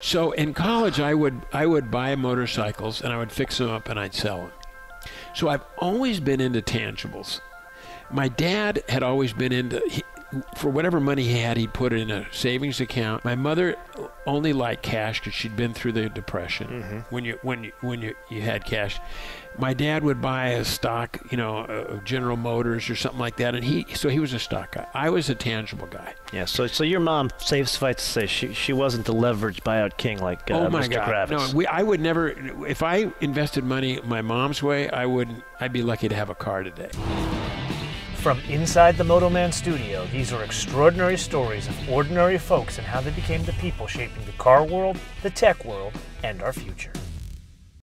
So in college, I would buy motorcycles and I would fix them up and I'd sell them. So I've always been into tangibles. My dad had always been into, for whatever money he had, he'd put it in a savings account. My mother only liked cash because she'd been through the Depression. When you had cash. My dad would buy a stock, of General Motors or something like that, and he was a stock guy. I was a tangible guy. Yeah. So your mom, suffice to say, she wasn't the leveraged buyout king like Oh my Mr. God! Kravitz. No, I would never. If I invested money my mom's way, I wouldn't. I'd be lucky to have a car today. From inside the Moto Man studio, these are extraordinary stories of ordinary folks and how they became the people shaping the car world, the tech world, and our future.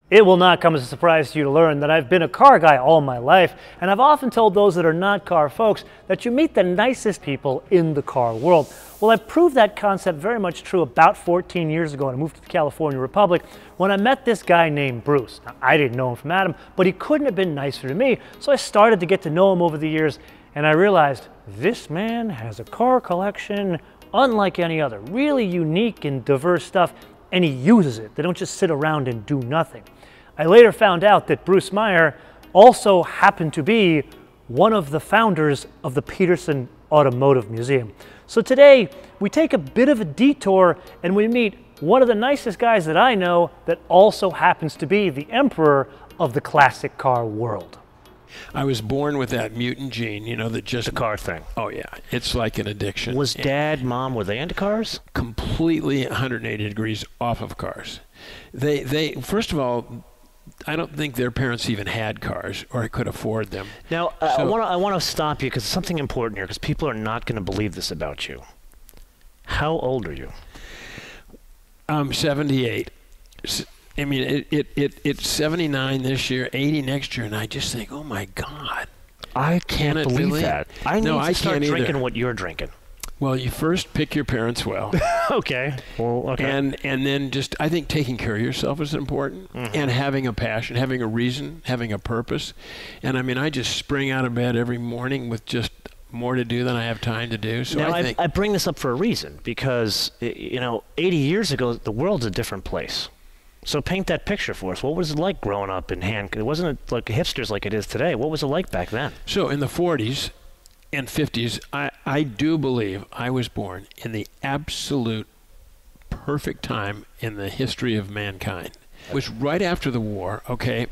It will not come as a surprise to you to learn that I've been a car guy all my life, and I've often told those that are not car folks that you meet the nicest people in the car world. Well, I've proved that concept very much true about 14 years ago when I moved to the California Republic when I met this guy named Bruce. Now, I didn't know him from Adam, but he couldn't have been nicer to me, so I started to get to know him over the years, and I realized this man has a car collection unlike any other, really unique and diverse stuff, and he uses it. They don't just sit around and do nothing. I later found out that Bruce Meyer also happened to be one of the founders of the Peterson Automotive Museum. So today, we take a bit of a detour and we meet one of the nicest guys that I know that also happens to be the emperor of the classic car world. I was born with that mutant gene, that just... The car thing. Oh, yeah. It's like an addiction. Was Dad, Mom, were they into cars? Completely 180 degrees off of cars. They first of all, I don't think their parents even had cars or could afford them. Now, I want to stop you because it's something important here because people are not going to believe this about you. How old are you? I'm 78. I mean, it's 79 this year, 80 next year, and I just think, oh my God. I can't believe that. I need to start drinking either. What you're drinking. Well, you first pick your parents well. Okay. Well, okay. And then just, I think taking care of yourself is important, and having a passion, having a reason, having a purpose. And I mean, I just spring out of bed every morning with just more to do than I have time to do. So now, I bring this up for a reason because, 80 years ago, the world's a different place. So paint that picture for us. What was it like growing up in It wasn't like hipsters like it is today. What was it like back then? So in the 40s and 50s, I do believe I was born in the absolute perfect time in the history of mankind. It was right after the war, okay?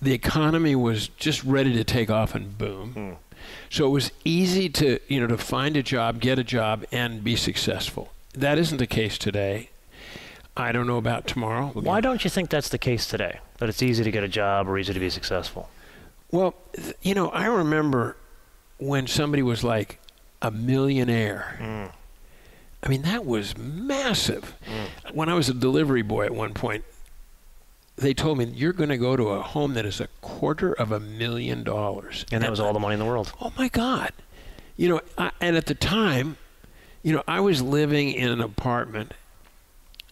The economy was just ready to take off and boom. So it was easy to, to find a job, get a job, and be successful. That isn't the case today. I don't know about tomorrow. Why don't you think that's the case today? That it's easy to get a job or easy to be successful? Well, I remember when somebody was like a millionaire. I mean, that was massive. When I was a delivery boy at one point, they told me, you're going to go to a home that is $250,000. And that was all the money in the world. Oh, my God. And at the time, I was living in an apartment,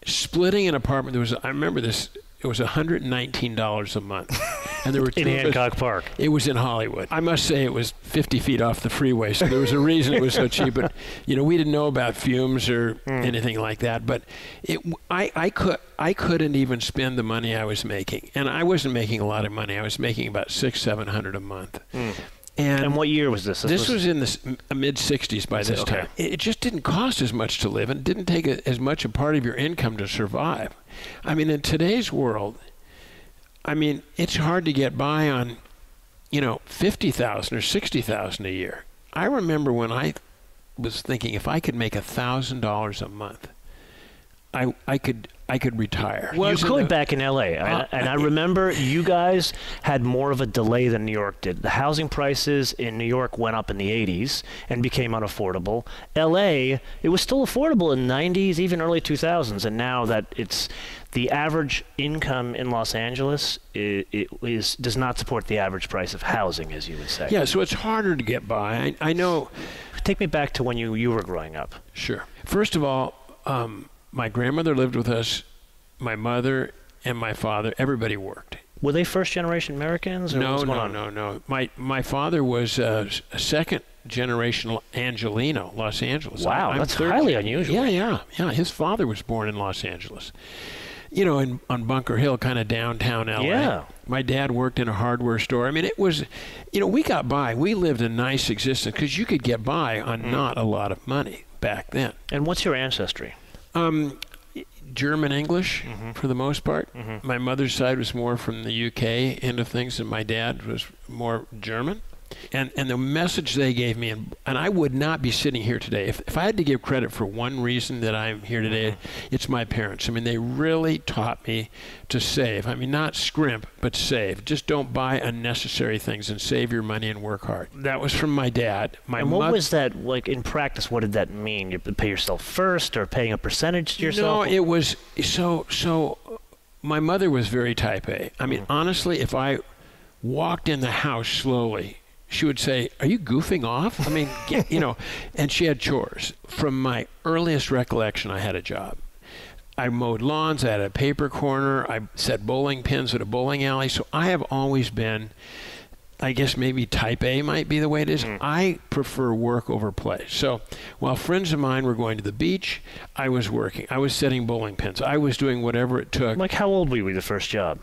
splitting an apartment. I remember this, it was $119 a month. And there were in Hancock Park. It was in Hollywood. I must say it was 50 feet off the freeway, so there was a reason it was so cheap. But we didn't know about fumes or anything like that. But I couldn't even spend the money I was making, and I wasn't making a lot of money. I was making about $600-700 a month. And what year was this? This was in the mid-'60s by this time. It just didn't cost as much to live, and it didn't take as much a part of your income to survive. I mean, in today's world, it's hard to get by on, $50,000 or $60,000 a year. I remember when I was thinking if I could make $1,000 a month, I could retire. You could back in L.A. And I remember you guys had more of a delay than New York did. The housing prices in New York went up in the 80s and became unaffordable. L.A., it was still affordable in the 90s, even early 2000s, and now that it's the average income in Los Angeles does not support the average price of housing, as you would say. Yeah, so it's harder to get by. I know. Take me back to when you were growing up. Sure. First of all, my grandmother lived with us, my mother and my father, everybody worked. Were they first-generation Americans? Or No. My father was a second generation Angelino, Los Angeles. Wow, I'm that's third highly gen. unusual. Yeah. His father was born in Los Angeles. You know, on Bunker Hill, kind of downtown LA. Yeah. My dad worked in a hardware store. I mean, it was, you know, we got by. We lived a nice existence because you could get by on not a lot of money back then. And what's your ancestry? German English for the most part. My mother's side was more from the UK end of things, and my dad was more German. And the message they gave me, and I would not be sitting here today. If I had to give credit for one reason that I'm here today, it's my parents. I mean, they really taught me to save. I mean, not scrimp, but save. Just don't buy unnecessary things and save your money and work hard. That was from my dad. And what was that, like, in practice, what did that mean? You pay yourself first or paying a percentage to yourself? No, it was, so my mother was very type A. I mean, honestly, if I walked in the house slowly, she would say, "Are you goofing off?" I mean, you know, and she had chores. From my earliest recollection, I had a job. I mowed lawns, I had a paper corner, I set bowling pins at a bowling alley. So I have always been, I guess maybe type A might be the way it is. I prefer work over play. So while friends of mine were going to the beach, I was working. I was setting bowling pins. I was doing whatever it took. Like, how old were you the first job?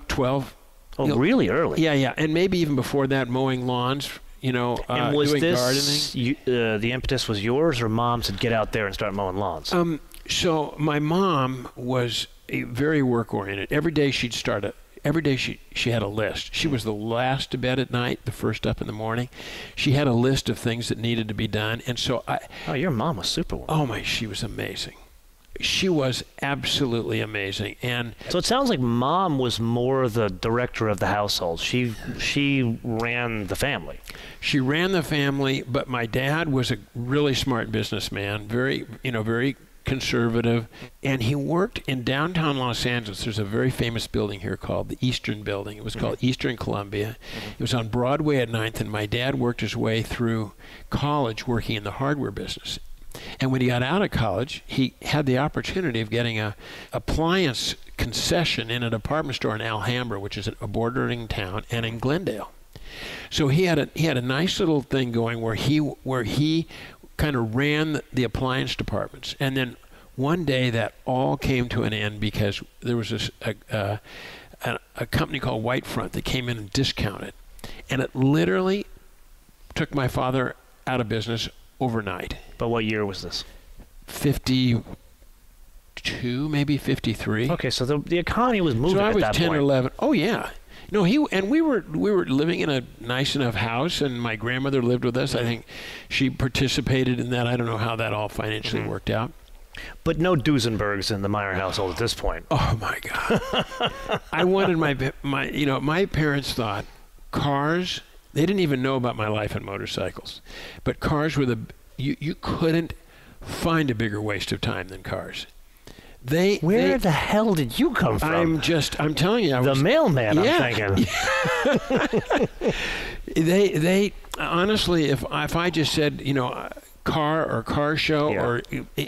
12. Oh, really early? Yeah, and maybe even before that, mowing lawns, you know, And was doing this, gardening. the impetus was yours, or Mom said, get out there and start mowing lawns? So my mom was very work-oriented. Every day she'd start every day she had a list. She was the last to bed at night, the first up in the morning. She had a list of things that needed to be done. And so Oh, your mom was Superwoman. Oh, she was amazing. She was absolutely amazing. And so it sounds like Mom was more the director of the household. She ran the family. She ran the family, but my dad was a really smart businessman, very conservative, and he worked in downtown Los Angeles. There's a very famous building here called the Eastern Building. It was called Eastern Columbia. It was on Broadway at 9th, and my dad worked his way through college working in the hardware business. And when he got out of college, he had the opportunity of getting a appliance concession in a department store in Alhambra, which is a bordering town, and in Glendale. So he had a nice little thing going where he kind of ran the appliance departments. And then one day that all came to an end because there was a company called Whitefront that came in and discounted, and it literally took my father out of business overnight. But what year was this? 52, maybe 53. Okay, so the economy was moving so at that point. I was 10 or 11. Oh yeah. No, we were living in a nice enough house, and my grandmother lived with us. I think she participated in that. I don't know how that all financially worked out. But no Duesenbergs in the Meyer household at this point. Oh my God. I wanted my parents thought cars. They didn't even know about my life in motorcycles, but cars were you couldn't find a bigger waste of time than cars. Where the hell did you come from? I'm telling you, the mailman. Yeah. I'm thinking. They honestly, if I just said, car or car show, or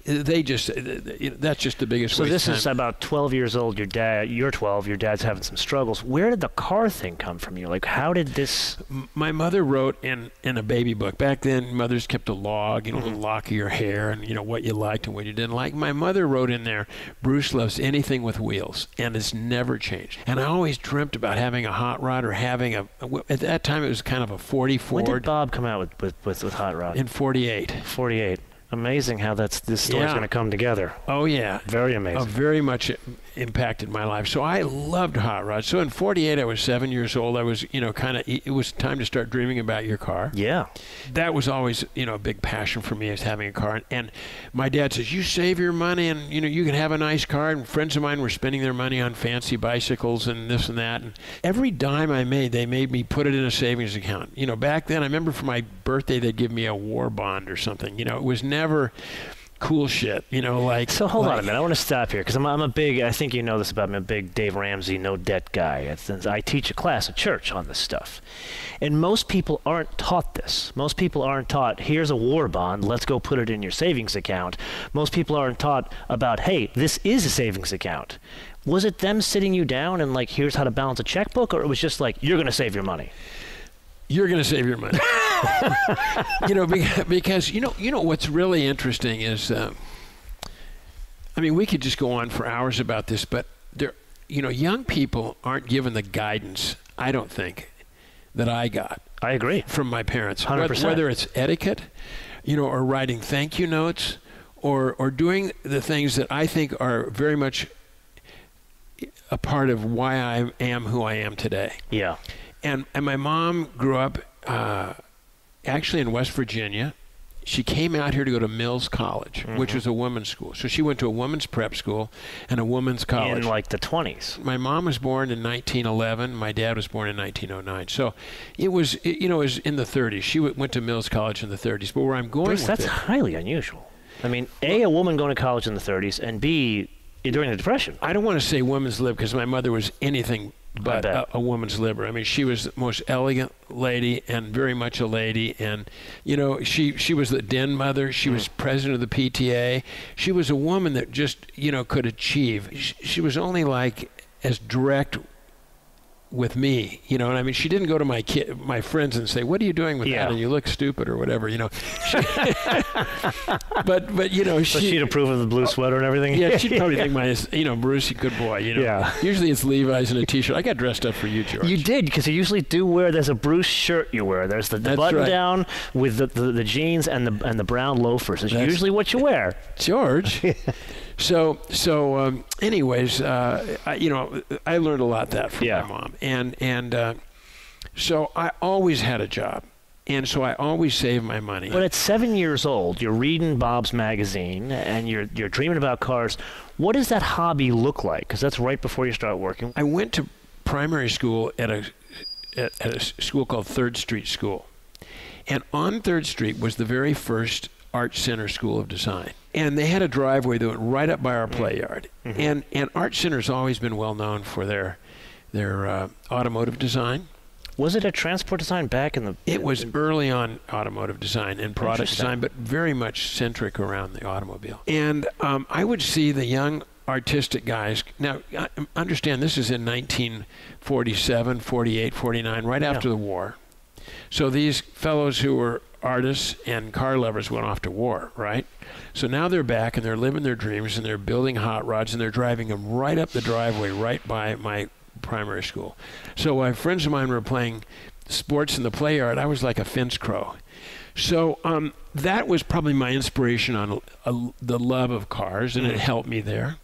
that's just the biggest so waste this of time. is about 12 years old. You're 12, your dad's having some struggles. Where did the car thing come from you? Like, how did this? My mother wrote in a baby book. Back then, mothers kept a log, a little lock of your hair, and what you liked and what you didn't like. My mother wrote in there, Bruce loves anything with wheels, and it's never changed. And I always dreamt about having a hot rod or having at that time it was kind of a 40 Ford. When did Bob come out with hot rod? In 48. 48. Amazing how this story's going to come together. Oh yeah, very amazing. Very much impacted my life. So I loved hot rods. So in 48, I was 7 years old. I was, it was time to start dreaming about your car. Yeah. That was always, a big passion for me, is having a car. And my dad says, you save your money and, you can have a nice car. And friends of mine were spending their money on fancy bicycles and this and that. And every dime I made, they made me put it in a savings account. Back then, I remember for my birthday, they'd give me a war bond or something. It was never cool shit, So hold on a minute. I want to stop here because I'm a big, I think you know this about me, I'm a big Dave Ramsey no debt guy. I teach a class at church on this stuff. And most people aren't taught this. Most people aren't taught, here's a war bond, let's go put it in your savings account. Most people aren't taught about, hey, this is a savings account. Was it them sitting you down and here's how to balance a checkbook, or it was just you're going to save your money? You're going to save your money. Because what's really interesting is, we could just go on for hours about this, but young people aren't given the guidance, I don't think, that I got. I agree. From my parents. 100%. Whether it's etiquette, or writing thank you notes, or doing the things that I think are very much a part of why I am who I am today. Yeah. And my mom grew up actually in West Virginia. She came out here to go to Mills College, which was a women's school. So she went to a women's prep school and a women's college. In like the 20s. My mom was born in 1911. My dad was born in 1909. So it was in the 30s. She went to Mills College in the 30s. But where I'm going Bruce, with that's it, highly unusual. A woman going to college in the 30s, and B, during the Depression. I don't want to say women's lib because my mother was anything but a woman's libber. She was the most elegant lady and very much a lady. And, she was the den mother. She was president of the PTA. She was a woman that just, could achieve. She was only as direct with me, she didn't go to my friends and say, "What are you doing with that? And you look stupid," or whatever, But So she'd approve of the blue sweater and everything. Yeah, she'd probably think Bruce, good boy. Yeah. Usually it's Levi's and a T-shirt. I got dressed up for you, George. You did, because you usually do wear. There's a Bruce shirt you wear. There's the button right. down with the jeans and the brown loafers. It's usually what you wear. George. Anyways, I learned a lot from my mom, and so I always had a job, and so I always saved my money. But at 7 years old, you're reading Bob's magazine, and you're dreaming about cars. What does that hobby look like? Because that's right before you start working. I went to primary school at a school called Third Street School, and on Third Street was the very first Art Center School of Design. And they had a driveway that went right up by our play yard. And Art Center's always been well known for their automotive design. Was it a transport design back in the... It was early on automotive design and product design, but very much centric around the automobile. And I would see the young artistic guys. Now, understand this is in 1947, 48, 49, right after the war. So these fellows who were artists and car lovers went off to war, right? So now they're back and they're living their dreams and they're building hot rods and they're driving them right up the driveway right by my primary school. So while friends of mine were playing sports in the play yard, I was like a fence crow. So that was probably my inspiration on the love of cars, and it helped me there.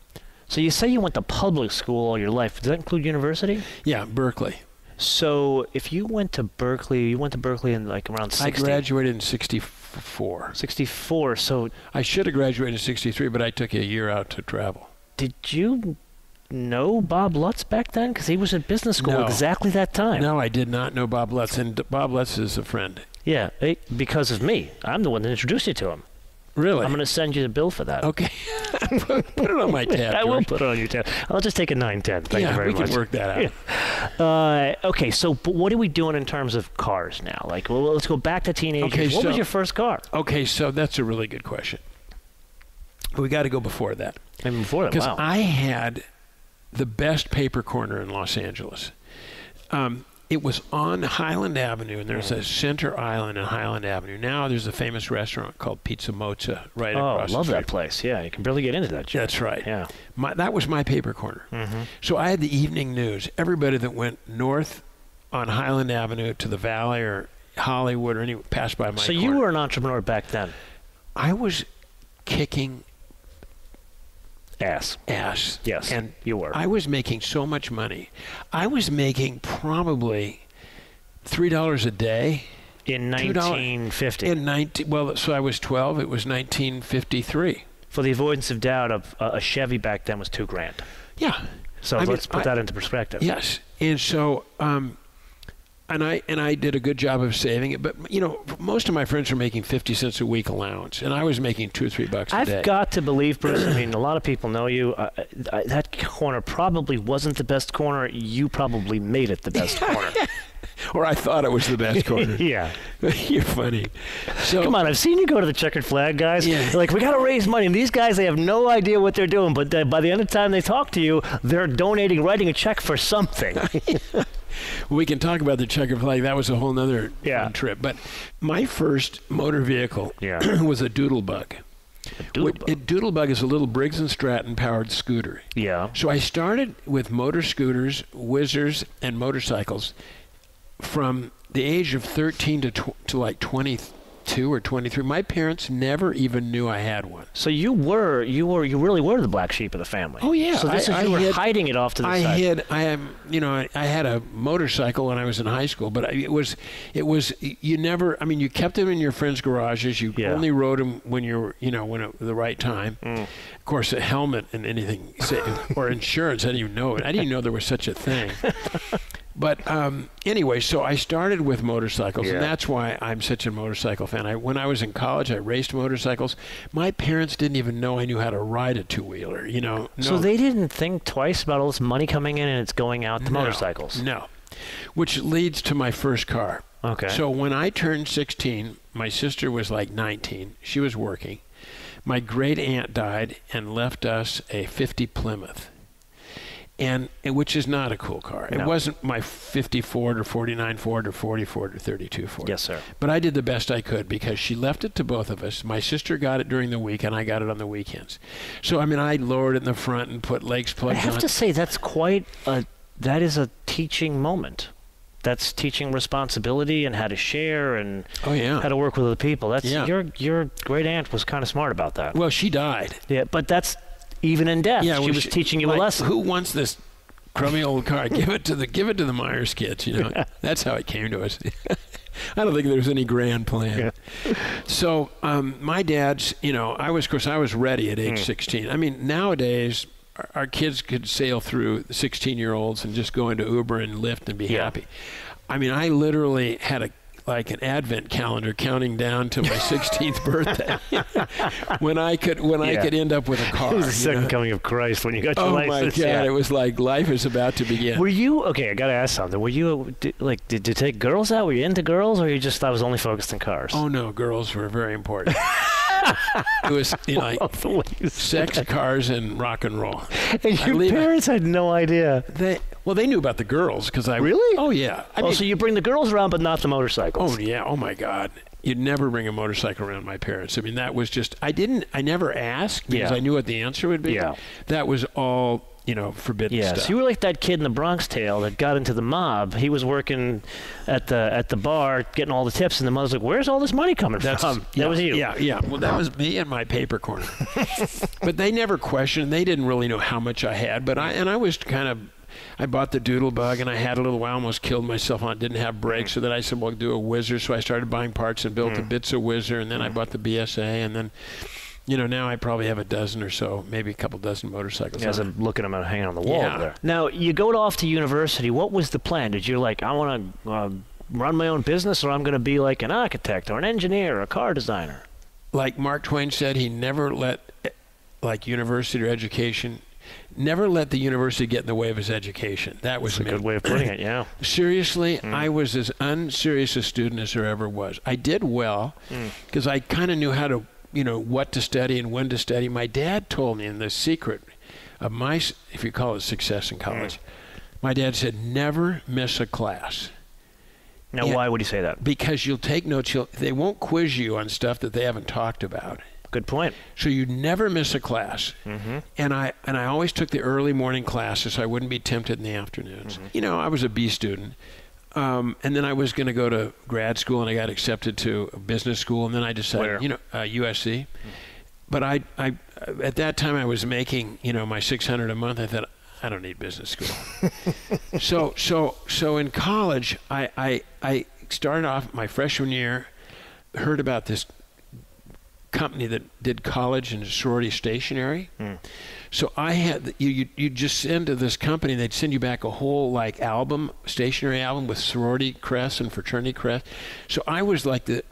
So you say you went to public school all your life. Does that include university? Yeah, Berkeley. So if you went to Berkeley, in like around 60? I graduated in 64. 64, so... I should have graduated in 63, but I took a year out to travel. Did you know Bob Lutz back then? Because he was at business school exactly that time. No, I did not know Bob Lutz, and Bob Lutz is a friend. Yeah, because of me. I'm the one that introduced you to him. Really? I'm going to send you the bill for that. Okay. Put it on my tab, I will put it on your tab. I'll just take a 910. Thank you very much. Yeah, we can work that out. Okay, so what are we doing in terms of cars now? Like, well, let's go back to teenagers. Okay, what was your first car? Okay, so that's a really good question. But we got to go before that. And before that, because wow. I had the best paper corner in Los Angeles. It was on Highland Avenue, and there's a center island in Highland Avenue. Now there's a famous restaurant called Pizza Mozza right across the street. Oh, I love that place. Yeah, you can barely get into that. That's right. Yeah. That was my paper corner. So I had the evening news. Everybody that went north on Highland Avenue to the Valley or Hollywood or passed by my corner. So you were an entrepreneur back then? I was kicking ass. Yes, and you were. I was making so much money. I was making probably $3 a day. In 1950. So I was 12. It was 1953. For the avoidance of doubt, a Chevy back then was $2,000. Yeah. So let's put that into perspective. Yes. And so, and I did a good job of saving it. But most of my friends were making 50 cents a week allowance, and I was making $2 or $3 a day. I've got to believe, Bruce. I mean, a lot of people know you. That corner probably wasn't the best corner. You probably made it the best corner. Or I thought it was the best corner. Yeah. You're funny. So, come on, I've seen you go to the Checkered Flag, guys. Yeah. They're like, we got to raise money. And these guys, they have no idea what they're doing. But by the end of the time they talk to you, they're writing a check for something. We can talk about the checkered flag. That was a whole nother fun trip. But my first motor vehicle was a Doodlebug. Doodlebug is a little Briggs & Stratton powered scooter. Yeah. So I started with motor scooters, whizzers, and motorcycles from the age of 13 to like 22 or 23. My parents never even knew I had one. So you really were the black sheep of the family. Oh yeah. So you were hiding it off to the side. I had a motorcycle when I was in high school, but you never. I mean, you kept them in your friends' garages. You only rode them when you're, the right time. Of course, a helmet and anything or insurance. I didn't even know it. I didn't even know there was such a thing. But anyway, so I started with motorcycles, and that's why I'm such a motorcycle fan. When I was in college, I raced motorcycles. My parents didn't even know I knew how to ride a two-wheeler, No. So they didn't think twice about all this money coming in and it's going out to motorcycles? No. Which leads to my first car. Okay. So when I turned 16, my sister was like 19. She was working. My great aunt died and left us a 50 Plymouth. And which is not a cool car. No. It wasn't my 50 Ford or 49 Ford or 40 Ford or 32 Ford. Yes, sir. But I did the best I could because she left it to both of us. My sister got it during the week, and I got it on the weekends. So, I mean, I lowered it in the front and put legs plugs on. I have to say, that is a teaching moment. That's teaching responsibility and how to share and how to work with other people. Your great aunt was kind of smart about that. Well, she died. Yeah, but that's even in death. She was teaching you a lesson. Who wants this crummy old car? Give it to the Myers kids. That's how it came to us. I don't think there was any grand plan. Yeah. So my dad's, I was ready at age 16. I mean, nowadays our kids could sail through 16-year-olds and just go into Uber and Lyft and be happy. I mean, I literally had an advent calendar counting down to my 16th birthday when I could end up with a car. It was the second coming of Christ when you got your license. Oh my God! It was like life is about to begin. Were you okay? I got to ask something. Were you did you take girls out? Were you into girls, or you just thought I was only focused on cars? Oh no, girls were very important. It was sex, cars, and rock and roll. And your parents had no idea. They knew about the girls because I really. Oh yeah. So you bring the girls around, but not the motorcycles. Oh yeah. Oh my God. You'd never bring a motorcycle around my parents. I mean, that was just I never asked because I knew what the answer would be. Yeah. That was all. Forbidden stuff. So you were like that kid in the Bronx Tale that got into the mob. He was working at the bar, getting all the tips, and the mother's like, "Where's all this money coming from?" That was you. Yeah. Well, that was me and my paper corner. But they never questioned. They didn't really know how much I had. But I was I bought the Doodlebug, and I had a little while, almost killed myself on it. Didn't have brakes, so then I said, "Well, do a Whizzer." So I started buying parts and built a Bitsa Whizzer, and then I bought the BSA, and then. Now I probably have a dozen or so, maybe a couple dozen motorcycles. As I'm looking at them hanging on the wall over there. Now, you go off to university. What was the plan? Did you I want to run my own business, or I'm going to be like an architect or an engineer or a car designer? Like Mark Twain said, he never let university or education, never let the university get in the way of his education. That was a good way of putting it, yeah. Seriously, I was as unserious a student as there ever was. I did well because I kind of knew how to what to study and when to study. My dad told me, in the secret of my, if you call it success in college, my dad said, never miss a class. Now, why would he say that? Because you'll take notes. They won't quiz you on stuff that they haven't talked about. Good point. So you never miss a class. And I always took the early morning classes so I wouldn't be tempted in the afternoons. I was a B student. And then I was going to go to grad school, and I got accepted to a business school, and then I decided, USC. But I at that time I was making, my $600 a month. I thought, I don't need business school. So in college, I started off my freshman year, heard about this company that did college and sorority stationery. So I had you just send to this company, they'd send you back a whole album, stationery album with sorority crests and fraternity crests. So I was like the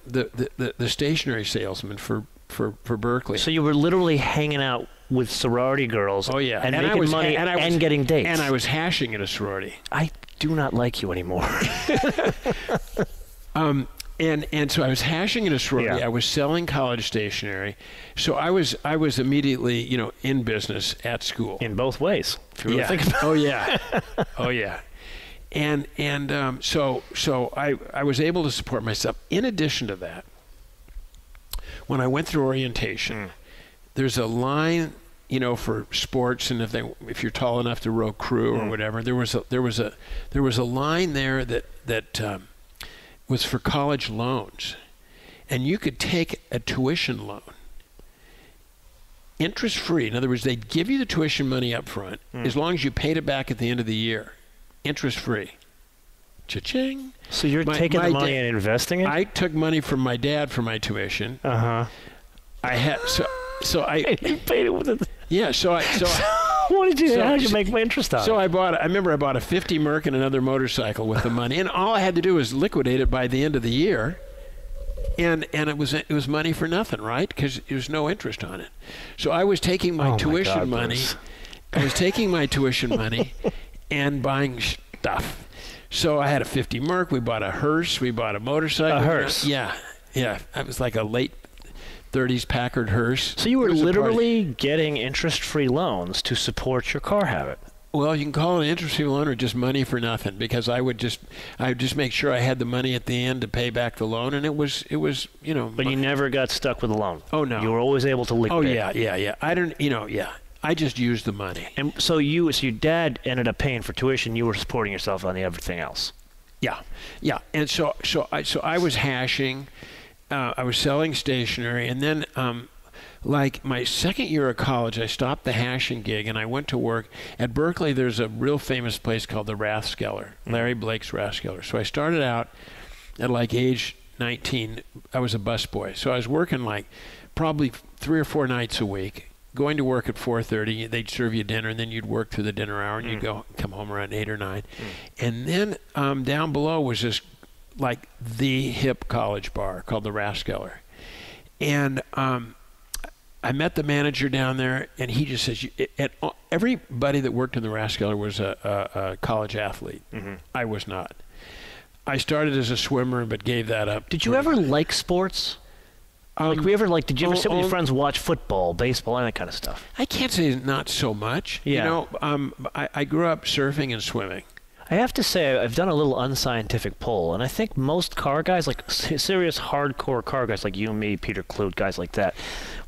stationery salesman for Berkeley. So you were literally hanging out with sorority girls. Oh yeah, and making money and getting dates. And I was hashing at a sorority. I do not like you anymore. And so I was hashing in a sorority. I was selling college stationery. So I was immediately, in business at school. In both ways, if you really think about it. Oh yeah. So I was able to support myself. In addition to that, when I went through orientation, there's a line, for sports, and if you're tall enough to row crew or whatever, there was a line there that was for college loans, and you could take a tuition loan, interest free. In other words, they'd give you the tuition money up front as long as you paid it back at the end of the year, interest free. Cha-ching. So you're taking the money and investing it? I took money from my dad for my tuition. I had you paid it with it. Yeah. What did you? How did you make my interest on? So I remember I bought a 50 Merc and another motorcycle with the money, and all I had to do was liquidate it by the end of the year, and it was money for nothing, right? Because there was no interest on it. So I was taking my tuition money. I was taking my tuition money and buying stuff. So I had a 50 Merc. We bought a hearse. We bought a motorcycle. A hearse. Yeah. It was like a late 30s Packard hearse. So you were literally getting interest-free loans to support your car habit. Well, you can call it an interest-free loan or just money for nothing, because I would just make sure I had the money at the end to pay back the loan, and it was. But you never got stuck with a loan. Oh no. You were always able to liquidate. Oh yeah. I just used the money. And so your dad ended up paying for tuition. You were supporting yourself on everything else. Yeah. And so I was hashing. I was selling stationery, and then like my second year of college, I stopped the hashing gig and I went to work at Berkeley. There's a real famous place called the Rathskeller, Larry Blake's Rathskeller. So I started out at like age 19. I was a busboy, so I was working like probably 3 or 4 nights a week. Going to work at 4:30, they'd serve you dinner, and then you'd work through the dinner hour, and you'd come home around 8 or 9. And then down below was this like the hip college bar called the Rathskeller. And I met the manager down there, and he just says, everybody that worked in the Rathskeller was a college athlete. I was not. I started as a swimmer, but gave that up. Did you ever like sports? Did you ever sit with your friends, watch football, baseball, and that kind of stuff? I can't say not so much. Yeah. I grew up surfing and swimming. I have to say, I've done a little unscientific poll, and I think most car guys, like serious hardcore car guys like you and me, Peter Kloot, guys like that,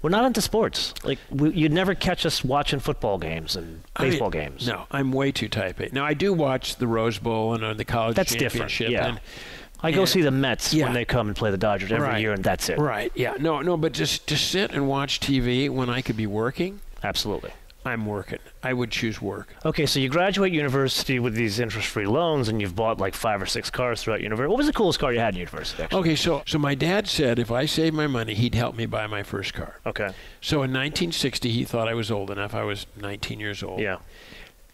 we're not into sports. Like, you'd never catch us watching football games and baseball games. No, I'm way too type A. Now, I do watch the Rose Bowl and the college championship. Different, yeah. I go see the Mets when they come and play the Dodgers every year, and that's it. Right, yeah. No, but just sit and watch TV when I could be working. Absolutely. I'm working. I would choose work. Okay, so you graduate university with these interest-free loans, and you've bought like 5 or 6 cars throughout university. What was the coolest car you had in university, actually? Okay, so my dad said if I saved my money, he'd help me buy my first car. Okay. So in 1960, he thought I was old enough. I was 19 years old. Yeah.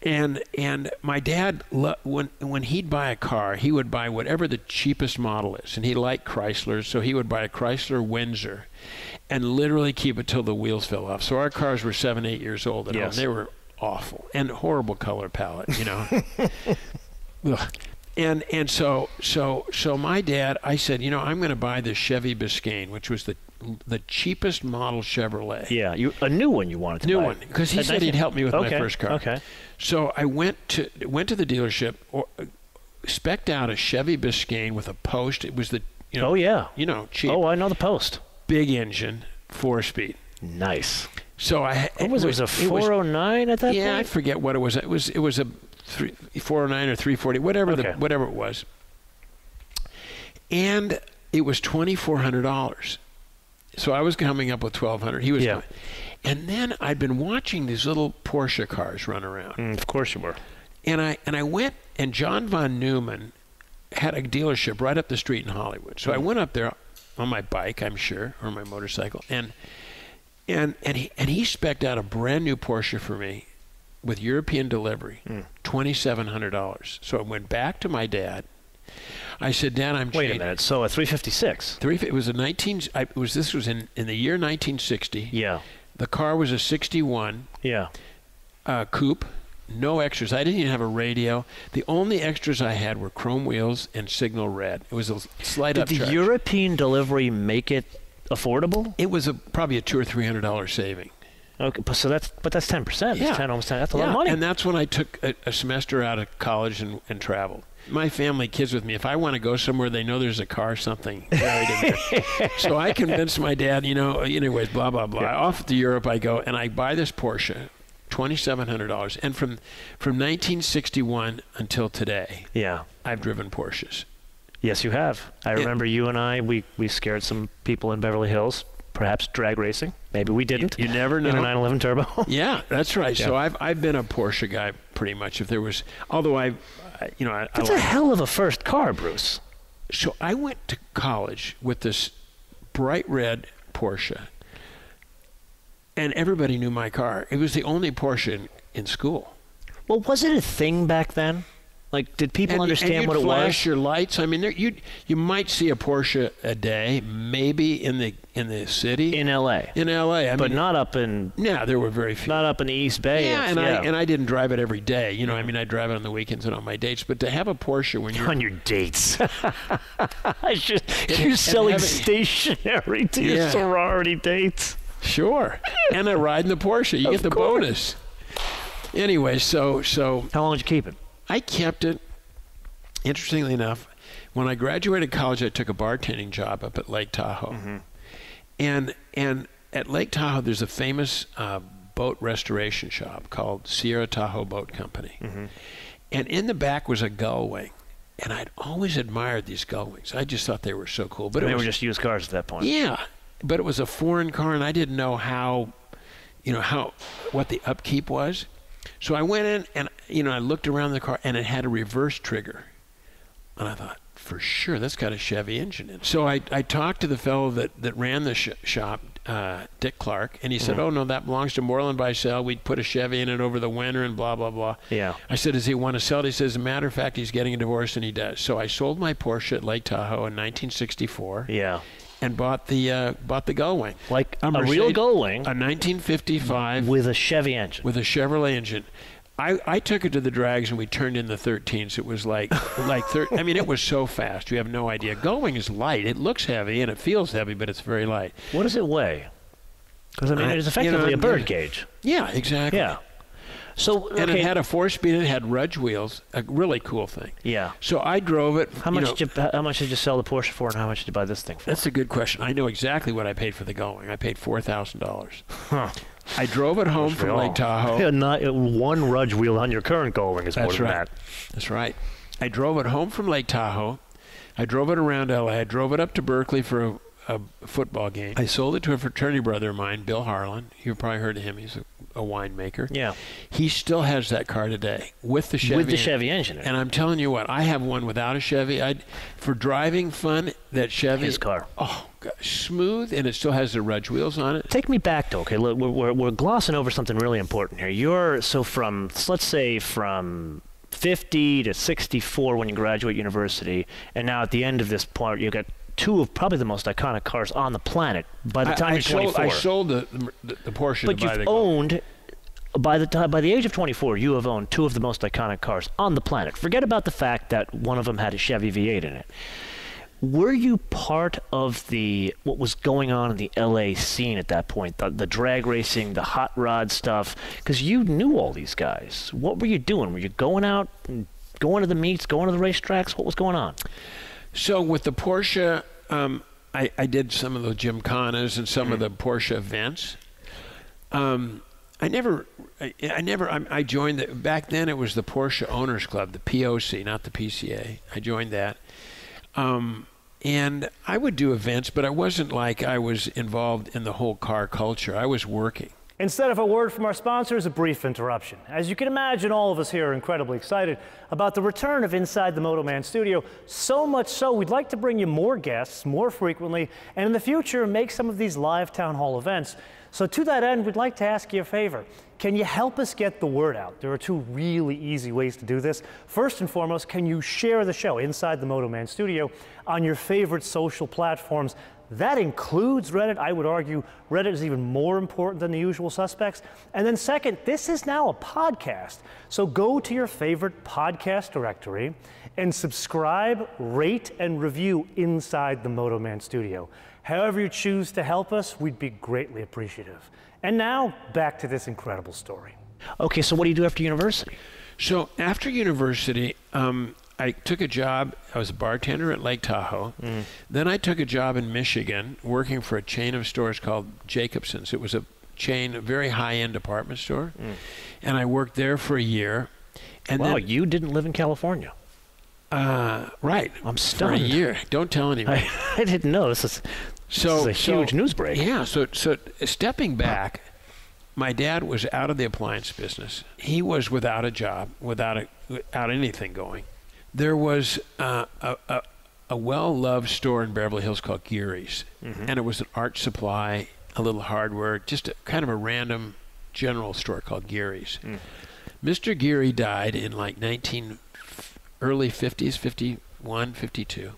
And my dad, when he'd buy a car, he would buy whatever the cheapest model is. And he liked Chryslers, so he would buy a Chrysler Windsor and literally keep it till the wheels fell off. So our cars were 7, 8 years old at home. They were awful and horrible color palette, Ugh. And so my dad, I said, I'm going to buy this Chevy Biscayne, which was the cheapest model Chevrolet. Yeah, a new one you wanted to buy. New one, because he said he'd help me with my first car. Okay. So I went to the dealership, spec'd out a Chevy Biscayne with a Post. It was the cheap. Oh, I know the Post. Big engine, 4-speed. Nice. So it was a 409 at that point? Yeah, I forget what it was. It was a 409 or 340, whatever it was. And it was $2,400. So I was coming up with $1,200. He was and then I'd been watching these little Porsche cars run around. Of course you were. And I went, and John von Neumann had a dealership right up the street in Hollywood. So I went up there on my bike, I'm sure, or my motorcycle, and he spec'd out a brand new Porsche for me with European delivery, $2,700. So I went back to my dad. I said, Dad, I'm Wait a minute. So a 356. It was this was in the year 1960. Yeah. The car was a 61. Yeah. Coupe. No extras. I didn't even have a radio. The only extras I had were chrome wheels and signal red. It was a slight upcharge. Did the European delivery make it affordable? It was probably a $200 or $300 saving. Okay, so that's 10%. Yeah. It's 10, almost 10. That's a lot of money. And that's when I took a semester out of college and traveled. My family, kids with me, if I want to go somewhere, they know there's a car, something buried in there. So I convinced my dad, anyways, blah, blah, blah. Yeah. Off to Europe I go, and I buy this Porsche, $2,700. And from 1961 until today, Yeah. I've driven Porsches. Yes, you have. I remember you and I, we scared some people in Beverly Hills, perhaps drag racing. Maybe we didn't. You never know. In a 911 Turbo. Yeah, that's right. Yeah. So I've been a Porsche guy pretty much. If there was, although That's a hell of a first car, Bruce. So I went to college with this bright red Porsche, and everybody knew my car. It was the only Porsche in school. Well, was it a thing back then? Like, did people understand what it was? Flash your lights. I mean, you might see a Porsche a day, maybe in the city. In L.A. In L.A. But not up in... Yeah, there were very few. Not up in the East Bay. Yeah, and I didn't drive it every day. I drive it on the weekends and on my dates. But to have a Porsche when you're... On your dates. You're selling stationery to your sorority dates. Sure. And a ride in the Porsche. You get the bonus. Anyway, so... How long did you keep it? I kept it. Interestingly enough, when I graduated college, I took a bartending job up at Lake Tahoe. Mm-hmm. And at Lake Tahoe, there's a famous boat restoration shop called Sierra Tahoe Boat Company. Mm-hmm. And in the back was a gull wing. And I'd always admired these gull wings. I just thought they were so cool. But they were just used cars at that point. Yeah. But it was a foreign car, and I didn't know what the upkeep was. So I went in and, I looked around the car, and it had a reverse trigger. And I thought, for sure, that's got a Chevy engine in it. So I talked to the fellow that ran the shop, Dick Clark, and he said, oh, no, that belongs to Moreland by Sale. We'd put a Chevy in it over the winter and blah, blah, blah. Yeah. I said, does he want to sell it? He says, as a matter of fact, he's getting a divorce, and he does. So I sold my Porsche at Lake Tahoe in 1964. Yeah. And bought the gull wing. Like a real gull wing. A 1955. With a Chevy engine. With a Chevrolet engine. I took it to the drags and we turned in the 13s. It was it was so fast. You have no idea. Gull wing is light. It looks heavy and it feels heavy, but it's very light. What does it weigh? Because, it's effectively a bird cage. Yeah, exactly. Yeah. So, and it had a 4-speed, and it had Rudge wheels, a really cool thing. Yeah. So I drove it. How much did you sell the Porsche for, and how much did you buy this thing for? That's a good question. I know exactly what I paid for the gull wing. I paid $4,000. Huh. I drove it home from Lake Tahoe. Yeah, not one Rudge wheel on your current gull wing is more than that. That's right. I drove it home from Lake Tahoe. I drove it around L.A. I drove it up to Berkeley for a football game. I sold it to a fraternity brother of mine, Bill Harlan. You've probably heard of him. He's a winemaker. Yeah. He still has that car today with the Chevy. With the Chevy engine. And I'm telling you what, I have one without a Chevy. For driving fun, that Chevy. His car. Oh, gosh, smooth, and it still has the Rudge wheels on it. Take me back, though. Okay, look, we're glossing over something really important here. Let's say from 50 to 64 when you graduate university, and now at the end of this part, you got two of probably the most iconic cars on the planet by the time you're 24. I sold the Porsche but to buy the you've owned, by the age of 24, you have owned two of the most iconic cars on the planet. Forget about the fact that one of them had a Chevy V8 in it. Were you part of what was going on in the LA scene at that point? The drag racing, the hot rod stuff? Because you knew all these guys. What were you doing? Were you going out, and going to the meets, going to the racetracks? What was going on? So with the Porsche, I did some of the Gymkhanas and some of the Porsche events. I joined back then it was the Porsche Owners Club, the POC, not the PCA. I joined that. And I would do events, but I wasn't like I was involved in the whole car culture. I was working. Instead of a word from our sponsors, a brief interruption. As you can imagine, all of us here are incredibly excited about the return of Inside the Motoman Studio, so much so we'd like to bring you more guests more frequently, and in the future make some of these live town hall events. So to that end, we'd like to ask you a favor. Can you help us get the word out? There are two really easy ways to do this. First and foremost, can you share the show Inside the Motoman Studio on your favorite social platforms? That includes Reddit. I would argue Reddit is even more important than the usual suspects. And then second, this is now a podcast. So go to your favorite podcast directory and subscribe, rate, and review Inside the Motoman Studio. However you choose to help us, we'd be greatly appreciative. And now, back to this incredible story. Okay, so what do you do after university? So after university, I took a job. I was a bartender at Lake Tahoe. Then I took a job in Michigan working for a chain of stores called Jacobson's. It was a chain, a very high-end department store. And I worked there for a year. And Wow, then, you didn't live in California. right. I'm For a stunned. year. Don't tell anybody. I didn't know. This is a huge news break. Yeah, so stepping back, my dad was out of the appliance business. He was without a job, without anything going. There was a well-loved store in Beverly Hills called Geary's, and it was an art supply, a little hardware, just kind of a random general store called Geary's. Mr. Geary died in like early 50s, 51, 52.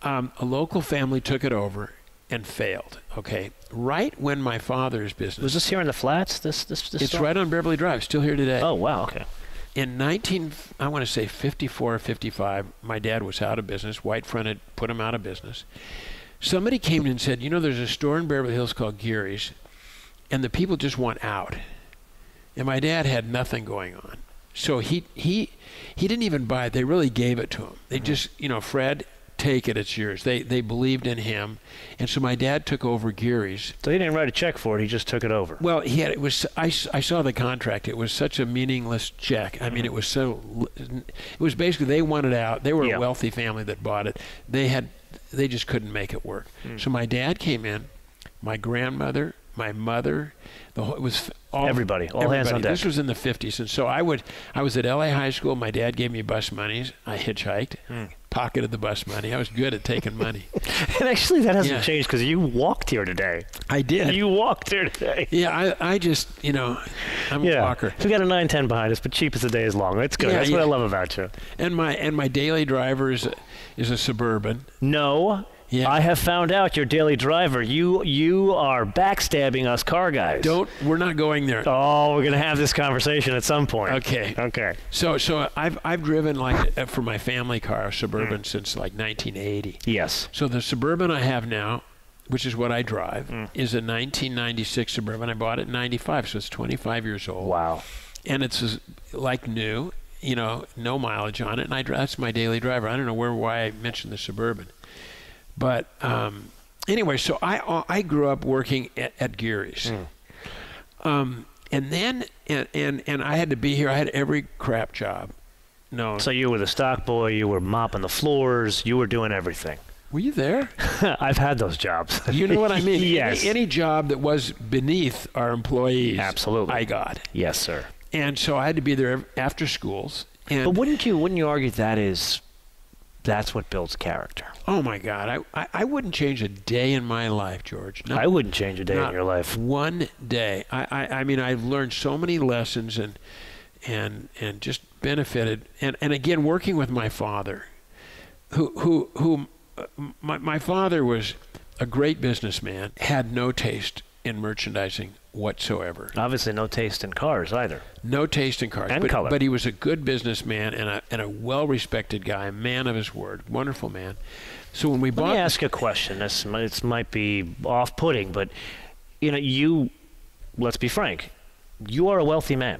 A local family took it over and failed. Okay, right when my father's business. Was this here in the flats? This It's store? right on Beverly Drive. Still here today. Oh wow. Okay. In I want to say 54 or 55, my dad was out of business. White Front had put him out of business. Somebody came in and said, you know, there's a store in Beverly Hills called Geary's, and the people just want out. And my dad had nothing going on. So he didn't even buy it. They really gave it to him. They just, you know, Fred, take it, it's yours. They believed in him. And so my dad took over Geary's. So he didn't write a check for it. He just took it over. Well, I saw the contract. It was such a meaningless check. I mean, it was basically they wanted out. They were a wealthy family that bought it. They just couldn't make it work. So my dad came in, my grandmother, my mother, it was Everybody, all hands on deck. This was in the 50s, and so I was at LA High School. My dad gave me bus monies. I hitchhiked, pocketed the bus money. I was good at taking money. And actually, that hasn't Yeah. changed because you walked here today. I did. You walked here today. Yeah, I just, you know, I'm a walker. We got a 9:10 behind us, but cheap as the day is long. It's good. Yeah, That's what I love about you. And my daily driver is a Suburban. No. Yeah. I have found out your daily driver. You are backstabbing us car guys. We're not going there. Oh, we're gonna have this conversation at some point. Okay. Okay. So I've driven for my family car a Suburban since like 1980. Yes. So the Suburban I have now, which is what I drive, is a 1996 Suburban. I bought it in 95, so it's 25 years old. Wow. And it's like new, you know, no mileage on it, and that's my daily driver. I don't know why I mentioned the Suburban. But anyway, so I grew up working at Geary's, and then and I had to be here. I had every crap job. No. So you were the stock boy. You were mopping the floors. You were doing everything. Were you there? I've had those jobs. You know what I mean? Yes. Any job that was beneath our employees, Absolutely. I got. Yes, sir. And so I had to be there after schools. And But wouldn't you argue that's what builds character? oh my God, I wouldn't change a day in my life, George. I wouldn't change a day in Not your life. one day. I mean, I've learned so many lessons and just benefited. And again, working with my father, my father was a great businessman, had no taste in merchandising whatsoever. Obviously, no taste in cars either. No taste in cars. And color. But he was a good businessman and a well-respected guy, a man of his word, wonderful man. So when we Let bought... me ask you a question. This might be off-putting, but let's be frank. You are a wealthy man.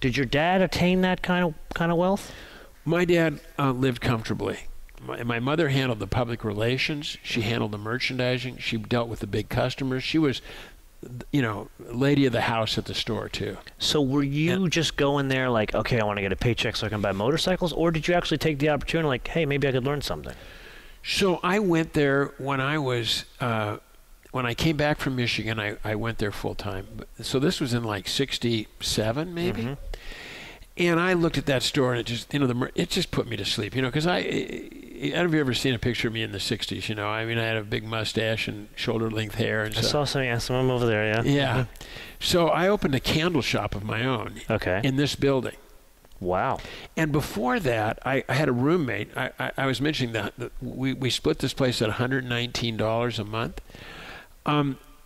Did your dad attain that kind of wealth? My dad lived comfortably. My mother handled the public relations. She handled the merchandising. She dealt with the big customers. She was, lady of the house at the store too. So were you just going there like, okay, I want to get a paycheck so I can buy motorcycles? Or did you actually take the opportunity like, hey, maybe I could learn something? So I went there when I was, when I came back from Michigan, I went there full time. So this was in like 67 maybe. Mm-hmm. And I looked at that store and it just, it just put me to sleep, because I don't know if you've ever seen a picture of me in the 60s, I mean, I had a big mustache and shoulder-length hair. And I saw some of them over there, yeah. Yeah. So I opened a candle shop of my own in this building. Wow. And before that, I had a roommate. I was mentioning that we split this place at $119 a month.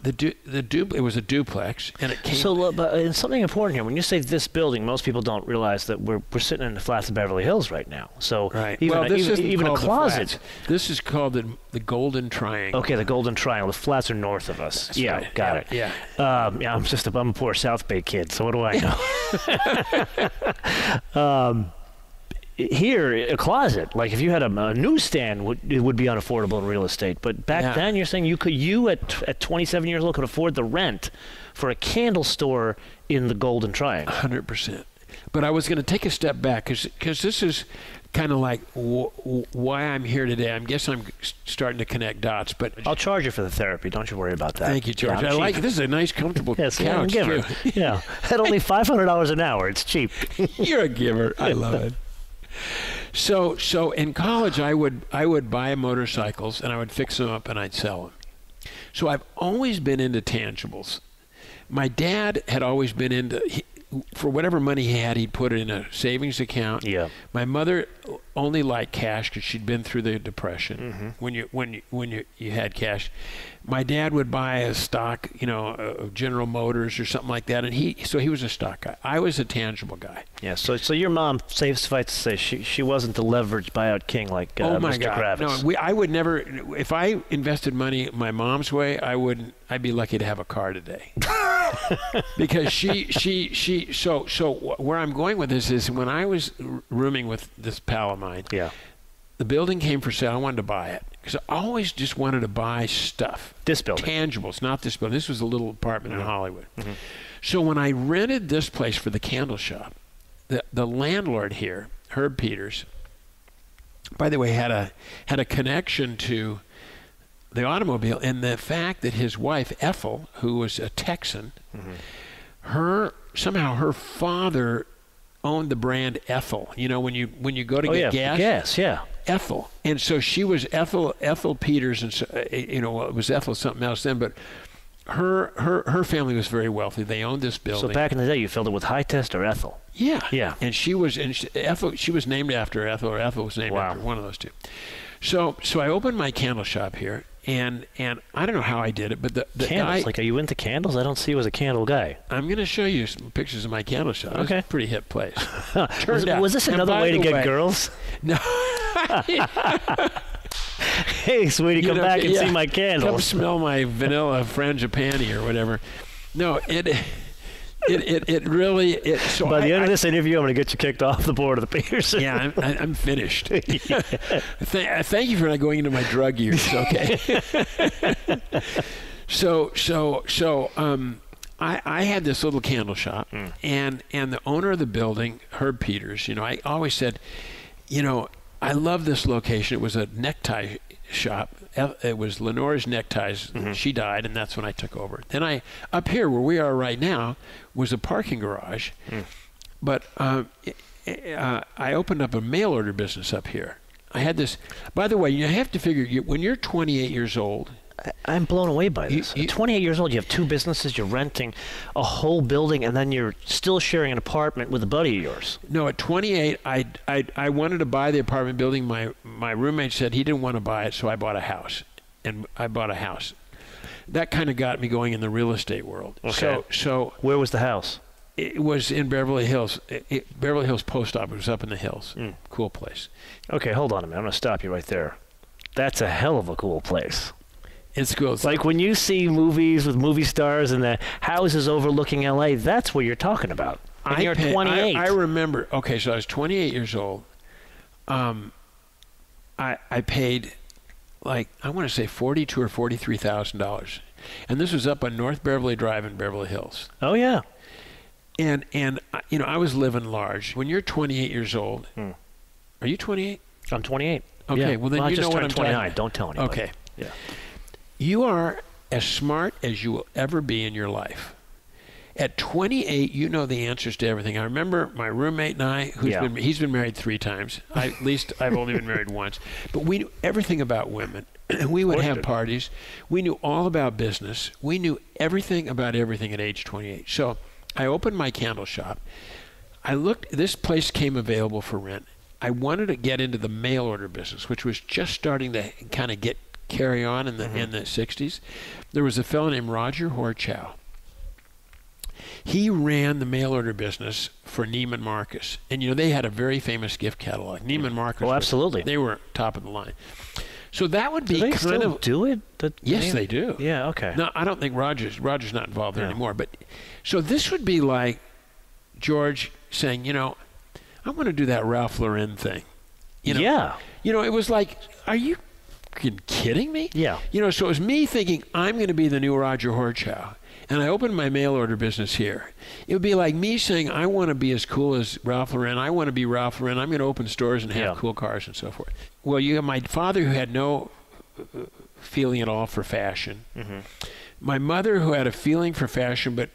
it was a duplex, and it came. So, but it's something important here. When you say this building, most people don't realize that we're sitting in the flats of Beverly Hills right now. So, right. even, Well, this isn't even a called the closet. Flats. This is called the Golden Triangle. Okay, the Golden Triangle. The flats are north of us. That's yeah, right. got it. Yeah. Yeah, I'm a poor South Bay kid, so what do I know? Here, a closet, like if you had a newsstand, it would be unaffordable in real estate. But back then, you're saying you at 27 years old could afford the rent for a candle store in the Golden Triangle. 100%. But I was going to take a step back because this is kind of like why I'm here today. I guess I'm starting to connect dots. But I'll charge you for the therapy. Don't you worry about that. Thank you, George. Yeah, I like this is a nice, comfortable yes, couch. I'm a giver. Too. Yeah, at only $500 an hour, it's cheap. You're a giver. I love it. So in college, I would buy motorcycles and I would fix them up and I'd sell them. So I've always been into tangibles. My dad had always been into, for whatever money he had, he'd put it in a savings account. Yeah. My mother only liked cash because she'd been through the Depression. When you had cash. My dad would buy a stock, of General Motors or something like that, and he was a stock guy. I was a tangible guy. Yeah. So your mom, suffice to say, she wasn't the leveraged buyout king like Oh my Mr. God! Kravitz. No, I would never. If I invested money my mom's way, I'd be lucky to have a car today. Because she. So where I'm going with this is when I was rooming with this pal of mine. Yeah. The building came for sale. I wanted to buy it because I always just wanted to buy stuff. This building. Tangibles, not this building. This was a little apartment in Hollywood. So when I rented this place for the candle shop, the landlord here, Herb Peters, by the way, had a connection to the automobile, and the fact that his wife Ethel, who was a Texan, somehow her father owned the brand Ethel. When you go to get gas. Gas, yeah. Ethel, and so she was Ethel Peters, and so, it was Ethel something else then, but her family was very wealthy. They owned this building. So back in the day, you filled it with high test or Ethel. Yeah, yeah. And Ethel. She was named after Ethel, or Ethel was named after one of those two. So I opened my candle shop here, and I don't know how I did it, but the candles. guy, are you into candles? I don't see you as a candle guy. I'm going to show you some pictures of my candle shop. Okay. It's a pretty hip place. Was this another way to get girls? No. Hey, sweetie, come back and see my Come candles. smell my vanilla frangipani or whatever. No, it really. So by the end of this interview, I'm going to get you kicked off the board of the Peterson. Yeah, I'm finished. Thank you for not going into my drug years. Okay. I had this little candle shop, and the owner of the building, Herb Peters. I always said, I love this location. It was a necktie shop. It was Lenore's Neckties. She died, and that's when I took over. Then up here where we are right now was a parking garage. But I opened up a mail order business up here. I had this. By the way, you have to figure when you're 28 years old. I'm blown away by this. At 28 years old, you have two businesses, you're renting a whole building, and then you're still sharing an apartment with a buddy of yours. No, at 28, I wanted to buy the apartment building. My roommate said he didn't want to buy it, so I bought a house. And I bought a house. That kind of got me going in the real estate world. Okay. So where was the house? It was in Beverly Hills. Beverly Hills Post Office was up in the hills. Cool place. Okay, hold on a minute. I'm going to stop you right there. That's a hell of a cool place. It's cool. It's like when you see movies with movie stars and the houses overlooking L.A., that's what you're talking about. And you're 28. I remember. Okay, so I was 28 years old. I paid, I want to say $42,000 or $43,000, and this was up on North Beverly Drive in Beverly Hills. Oh yeah. And I was living large. When you're 28 years old, are you 28? I'm 28. Okay, yeah. well then I you just know what turned I'm talking 29. about. Don't tell anybody. Okay. Yeah. You are as smart as you will ever be in your life. At 28, you know the answers to everything. I remember my roommate and I, he's been married 3 times. At least I've only been married once. But we knew everything about women. And we would have parties. We knew all about business. We knew everything about everything at age 28. So I opened my candle shop. This place came available for rent. I wanted to get into the mail order business, which was just starting to kind of get carry on in the 60s. There was a fellow named Roger Horchow. He ran the mail order business for Neiman Marcus. And, they had a very famous gift catalog. Neiman Marcus. Oh, absolutely. They were top of the line. So that would be do they kind still of... do it? Yes, they do. Yeah, okay. No, I don't think Roger's not involved there Yeah. anymore. But so this would be like George saying, I want to do that Ralph Lauren thing. Yeah. It was like, are you kidding me? Yeah. So it was me thinking, I'm going to be the new Roger Horchow. And I opened my mail order business here. It would be like me saying, I want to be as cool as Ralph Lauren. I want to be Ralph Lauren. I'm going to open stores and have cool cars and so forth. Well, you have my father who had no feeling at all for fashion. Mm-hmm. My mother who had a feeling for fashion, but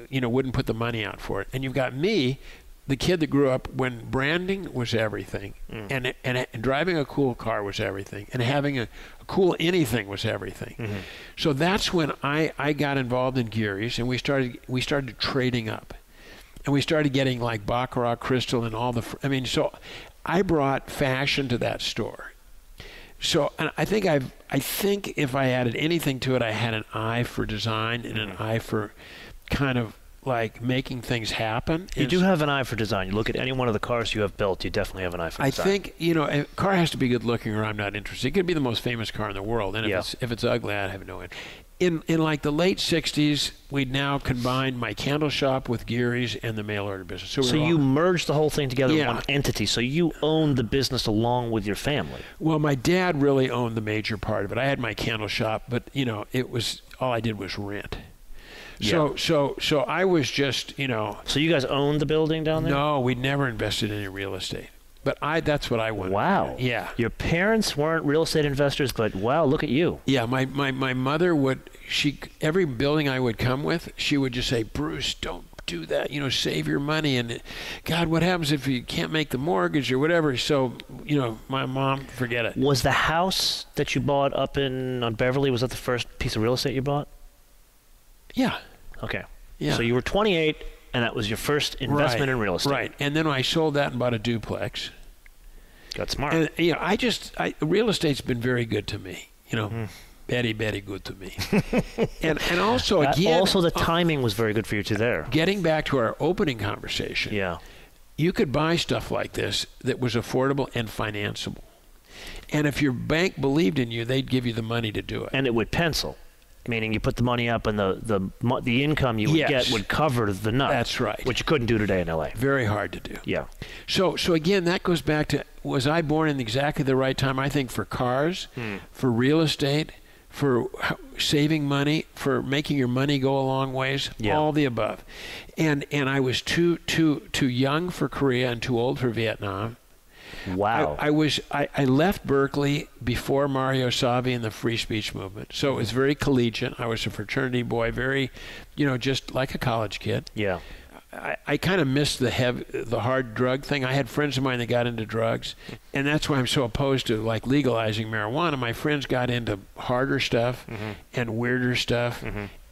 wouldn't put the money out for it. And you've got me, the kid that grew up when branding was everything, and driving a cool car was everything, and having a cool anything was everything. Mm-hmm. So that's when I got involved in Geary's, and we started trading up, and we started getting like Baccarat Crystal and all the. So I brought fashion to that store. So and I think if I added anything to it, I had an eye for design and an eye for kind of like making things happen. You do have an eye for design. You look at any one of the cars you have built, you definitely have an eye for design. I think, a car has to be good looking or I'm not interested. It could be the most famous car in the world, and if it's ugly, I have no interest. In like the late 60s, we'd now combined my candle shop with Geary's and the mail order business. So you merged the whole thing together in one entity. So you owned the business along with your family. Well, my dad really owned the major part of it. I had my candle shop, but it was all I did was rent. Yeah. So I was just, So you guys owned the building down there? No, we'd never invested in any real estate. But that's what I wanted. Wow. Yeah. Your parents weren't real estate investors, but wow, look at you. Yeah, my mother every building I would come with, she would just say, Bruce, don't do that, save your money. And God, what happens if you can't make the mortgage or whatever? So, my mom, forget it. Was the house that you bought up on Beverly, was that the first piece of real estate you bought? Yeah. Okay. Yeah. So you were 28, and that was your first investment in real estate. Right. And then I sold that and bought a duplex. Got smart. And real estate's been very good to me. Very, very good to me. and also again, also the timing was very good for you too there. Getting back to our opening conversation. Yeah. You could buy stuff like this that was affordable and financeable. And if your bank believed in you, they'd give you the money to do it. And it would pencil. Meaning you put the money up and the income you would get would cover the nut. That's right. Which you couldn't do today in LA. Very hard to do. Yeah. So again, that goes back to, was I born in exactly the right time? I think for cars, for real estate, for saving money, for making your money go a long ways, all the above. And I was too young for Korea and too old for Vietnam. Wow. I left Berkeley before Mario Savi and the free speech movement. So it was very collegiate. I was a fraternity boy, very, just like a college kid. Yeah. I kind of missed the hard drug thing. I had friends of mine that got into drugs, and that's why I'm so opposed to like legalizing marijuana. My friends got into harder stuff and weirder stuff,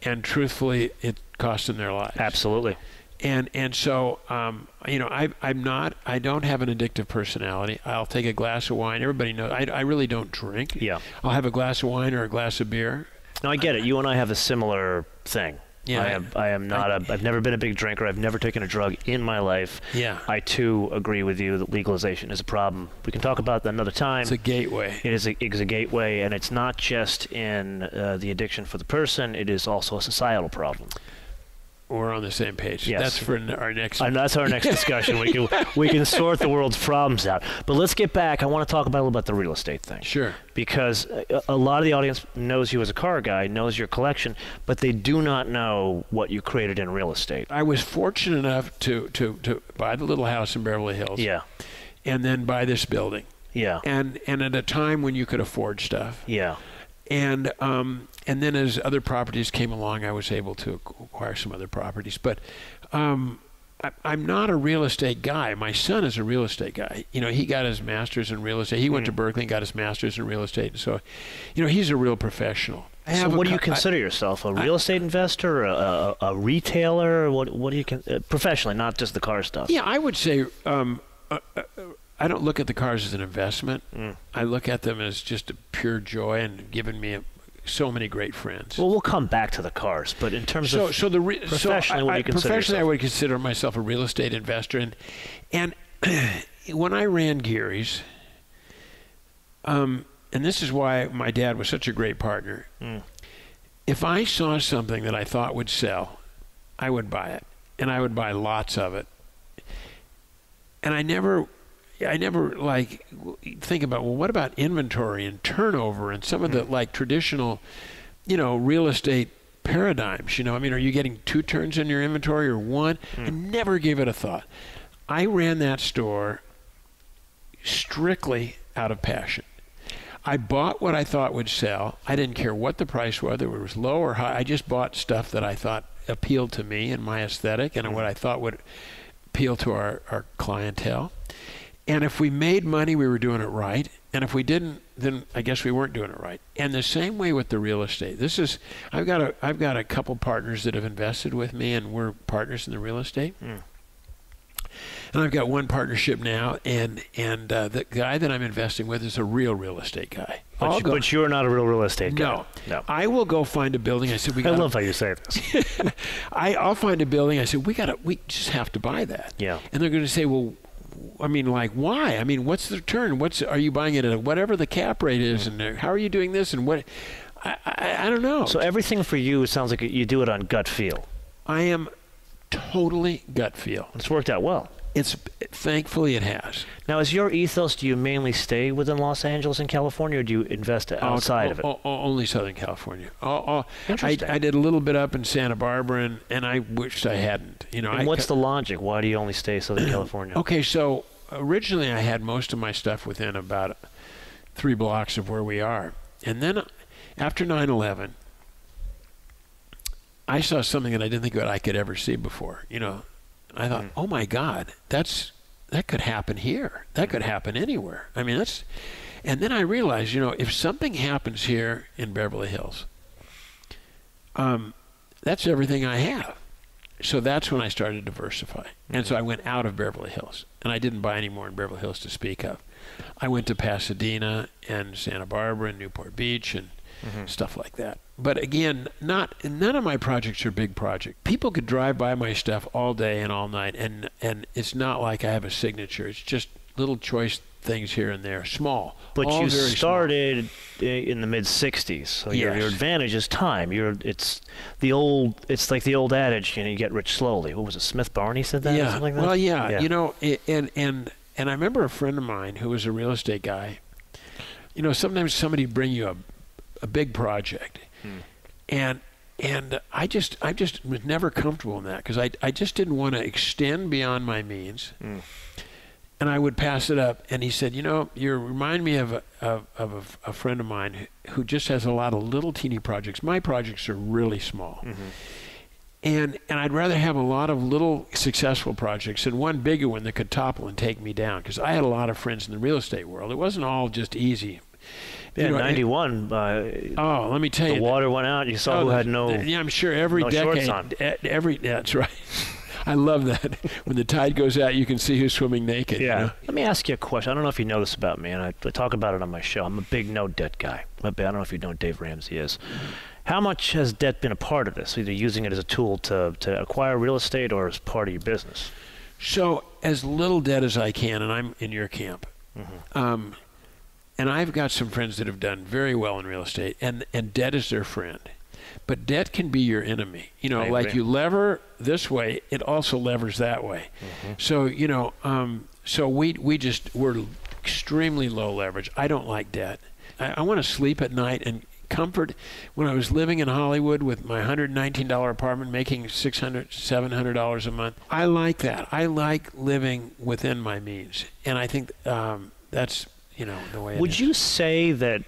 and truthfully, it cost them their lives. Absolutely. And so I don't have an addictive personality. I'll take a glass of wine. Everybody knows I really don't drink. Yeah. I'll have a glass of wine or a glass of beer. No, I get it. You and I have a similar thing. Yeah. I've never been a big drinker. I've never taken a drug in my life. Yeah. I too agree with you that legalization is a problem. We can talk about that another time. It's a gateway. It is a gateway, and it's not just in the addiction for the person. It is also a societal problem. We're on the same page. Yes. That's for our next. And that's our next discussion. We can sort the world's problems out. But let's get back. I want to talk about a little about the real estate thing. Sure. Because a lot of the audience knows you as a car guy, knows your collection, but they do not know what you created in real estate. I was fortunate enough to buy the little house in Beverly Hills. Yeah. And then buy this building. Yeah. And at a time when you could afford stuff. Yeah. And then as other properties came along, I was able to acquire some other properties. But I'm not a real estate guy. My son is a real estate guy. He got his master's in real estate. He went to Berkeley and got his master's in real estate. So, he's a real professional. So what do you consider yourself? A real estate investor? A retailer? What do you professionally, not just the car stuff? Yeah, I would say I don't look at the cars as an investment. I look at them as just a pure joy and giving me so many great friends. Well, we'll come back to the cars, but in terms of professionally, what do you consider professionally, yourself? I would consider myself a real estate investor, and when I ran Geary's, and this is why my dad was such a great partner. If I saw something that I thought would sell, I would buy it, and I would buy lots of it. And I never like think about, well, what about inventory and turnover and some of the like traditional, real estate paradigms? I mean, are you getting 2 turns in your inventory or 1? I never gave it a thought. I ran that store strictly out of passion. I bought what I thought would sell. I didn't care what the price was, whether it was low or high. I just bought stuff that I thought appealed to me and my aesthetic and what I thought would appeal to our clientele. And if we made money, we were doing it right. And if we didn't, then I guess we weren't doing it right. And the same way with the real estate. I've got a couple partners that have invested with me, and we're partners in the real estate. And I've got one partnership now, and the guy that I'm investing with is a real estate guy. But you're not a real estate guy. No. I will go find a building. I said, I love how you say this. I'll find a building. I said, we just have to buy that. Yeah. And they're going to say, well, I mean, like, why? I mean, what's the return? Are you buying it at whatever the cap rate is, and how are you doing this, and what? I don't know. So everything for you, it sounds like you do it on gut feel. I am totally gut feel. It's worked out well. Thankfully it has. Now, is your ethos, do you mainly stay within Los Angeles and California, or do you invest outside of it? Only Southern California. Interesting. I did a little bit up in Santa Barbara, and I wished I hadn't. And what's the logic? Why do you only stay Southern California? Okay, so originally I had most of my stuff within about 3 blocks of where we are. And then after 9/11, I saw something that I didn't think that I could ever see before. I thought, oh my God, that could happen here. That could happen anywhere. I mean, and then I realized, if something happens here in Beverly Hills, that's everything I have. So that's when I started to diversify. And so I went out of Beverly Hills, and I didn't buy any more in Beverly Hills to speak of. I went to Pasadena and Santa Barbara and Newport Beach and stuff like that. But again, none of my projects are big projects. People could drive by my stuff all day and all night, and it's not like I have a signature. It's just little choice things here and there, small. But you started in the mid '60s, so yes. your advantage is time. It's like the old adage, you get rich slowly. What was it? Smith Barney said that. Yeah. Or something like that? Well, yeah. And I remember a friend of mine who was a real estate guy. Sometimes somebody bring you a big project. And I just was never comfortable in that, because I just didn't want to extend beyond my means. And I would pass it up. And he said, you remind me of a friend of mine who just has a lot of little teeny projects. My projects are really small. And I'd rather have a lot of little successful projects than one bigger one that could topple and take me down, because I had a lot of friends in the real estate world. It wasn't all just easy. Yeah, 91. Let me tell you, the water went out. You saw who had no. Yeah, I'm sure every decade. Shorts on. That's right. I love that. When the tide goes out, you can see who's swimming naked. Yeah. Let me ask you a question. I don't know if you know this about me, and I talk about it on my show. I'm a big no debt guy. I don't know if you know what Dave Ramsey is. How much has debt been a part of this? Either using it as a tool to acquire real estate or as part of your business? So as little debt as I can, and I'm in your camp. And I've got some friends that have done very well in real estate, and debt is their friend. But debt can be your enemy. Like you lever this way, it also levers that way. So, so we're extremely low leverage. I don't like debt. I want to sleep at night and comfort. When I was living in Hollywood with my $119 apartment, making $600, $700 a month, I like that. I like living within my means. And I think that's, the way it is. Would you say that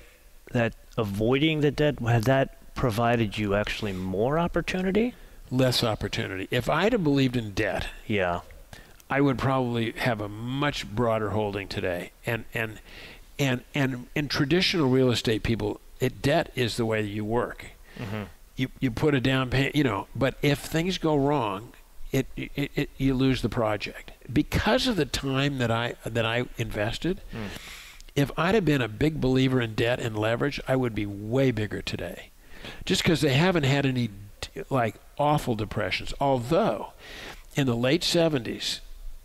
avoiding the debt, had that provided you actually more opportunity? Less opportunity. If I'd have believed in debt, yeah, I would probably have a much broader holding today. And in traditional real estate people, debt is the way you work. You put a down payment, but if things go wrong, you lose the project because of the time that I invested. If I'd have been a big believer in debt and leverage, I would be way bigger today. Just because they haven't had any like awful depressions. Although, in the late 70s,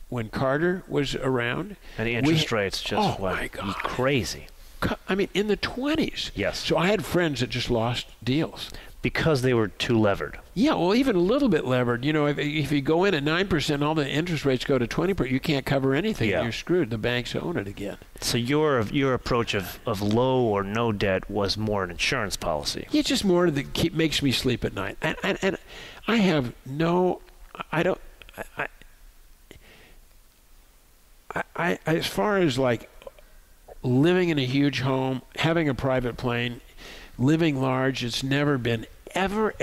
when Carter was around, And the interest rates just my God, crazy. I mean, in the 20s. Yes. So I had friends that just lost deals. Because they were too levered. Yeah, well, even a little bit levered. You know, if you go in at 9%, all the interest rates go to 20%. You can't cover anything. Yeah. You're screwed. The banks own it again. So your approach of low or no debt was more an insurance policy. It's just more that makes me sleep at night. And I have no, I don't, I as far as like living in a huge home, having a private plane, living large, it's never been ever